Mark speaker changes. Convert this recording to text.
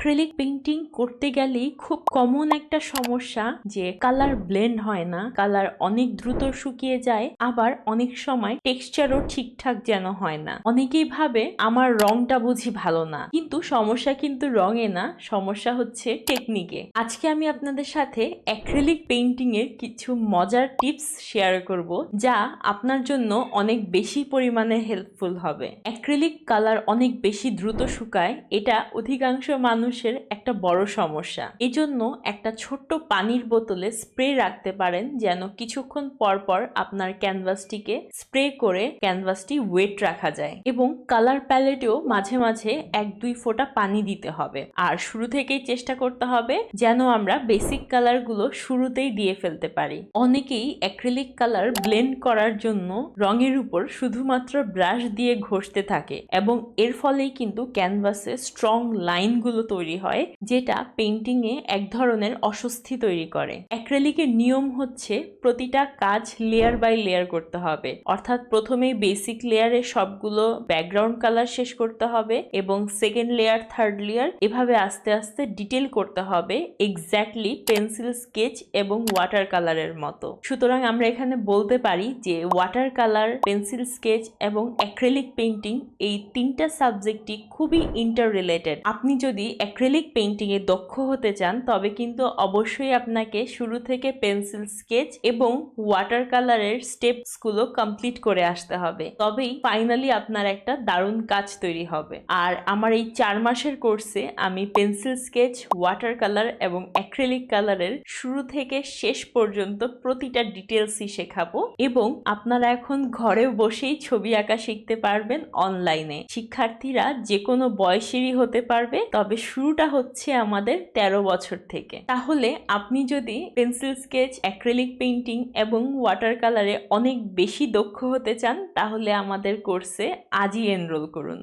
Speaker 1: Acrylic painting করতে গেলেই খুব কমন একটা সমস্যা যে কালার ব্লেন্ড হয় না, কালার অনেক দ্রুত শুকিয়ে যায়, আবার অনেক সময় টেক্সচারও ঠিকঠাক যেন হয় না। অনেকেই ভাবে আমার রংটা বুঝি ভালো না, কিন্তু সমস্যা কিন্তু রঙে না, সমস্যা হচ্ছে টেকনিকে। আজকে আমি আপনাদের সাথে অ্যাক্রিলিক পেইন্টিং এর কিছু মজার টিপস শেয়ার করব, যা আপনার জন্য অনেক বেশি পরিমাণে হেল্পফুল হবে। অ্যাক্রিলিক কালার অনেক বেশি দ্রুত শুকায়, এটা অধিকাংশ মানুষের একটা বড় সমস্যা। এজন্য একটা ছোট্ট পানির বোতলে স্প্রে রাখতে পারেন, যেন কিছুক্ষণ পর পর আপনার ক্যানভাসটিকে স্প্রে করে ক্যানভাসটি ওয়েট রাখা যায়। এবং কালার প্যালেটেও মাঝে মাঝে 1-2 ফোঁটা পানি দিতে হবে। আর শুরু থেকেই চেষ্টা করতে হবে যেন আমরা বেসিক কালারগুলো শুরুতেই দিয়ে ফেলতে পারি। অনেকেই অ্যাক্রিলিক কালার ব্লেন্ড করার জন্য রঙের উপর শুধুমাত্র ব্রাশ দিয়ে ঘষতে থাকে, এবং এর ফলেই কিন্তু ক্যানভাসে স্ট্রং লাইনগুলো তৈরি হয়, যেটা পেইন্টিং এ এক ধরনের অস্বস্তি তৈরি করে। অ্যাক্রিলিকের নিয়ম হচ্ছে প্রতিটা কাজ লেয়ার বাই লেয়ার করতে হবে, অর্থাৎ প্রথমেই বেসিক লেয়ারে সবগুলো ব্যাকগ্রাউন্ড কালার শেষ করতে হবে, এবং সেকেন্ড লেয়ার, থার্ড লেয়ার, এভাবে আস্তে আস্তে ডিটেল করতে হবে, এক্স্যাক্টলি পেন্সিল স্কেচ এবং ওয়াটার কালারের মতো। সুতরাং আমরা এখানে বলতে পারি যে ওয়াটার কালার, পেন্সিল স্কেচ এবং অ্যাক্রিলিক পেইন্টিং, এই তিনটা সাবজেক্টই খুবই ইন্টার রিলেটেড। আপনি যদি অ্যাক্রিলিক পেইন্টিং এ দক্ষ হতে চান, তবে কিন্তু অবশ্যই আপনাকে শুরু থেকে পেন্সিল স্কেচ এবং ওয়াটার কালারের স্টেপসগুলো কমপ্লিট করে আসতে হবে, তবেই ফাইনালি আপনার একটা দারুণ কাজ তৈরি হবে। আর আমার এই 4 মাসের কোর্সে আমি পেন্সিল স্কেচ, ওয়াটার কালার এবং অ্যাক্রিলিক কালারের শুরু থেকে শেষ পর্যন্ত প্রতিটা ডিটেলসই শেখাবো, এবং আপনারা এখন ঘরেও বসেই ছবি আঁকা শিখতে পারবেন অনলাইনে। শিক্ষার্থীরা যে কোনো বয়সেরই হতে পারবে, তবে শুরুটা হচ্ছে আমাদের 13 বছর থেকে। তাহলে আপনি যদি পেন্সিল স্কেচ, অ্যাক্রিলিক পেইন্টিং এবং ওয়াটার কালারে অনেক বেশি দক্ষ হতে চান, তাহলে আমাদের কোর্সে আজই এনরোল করুন।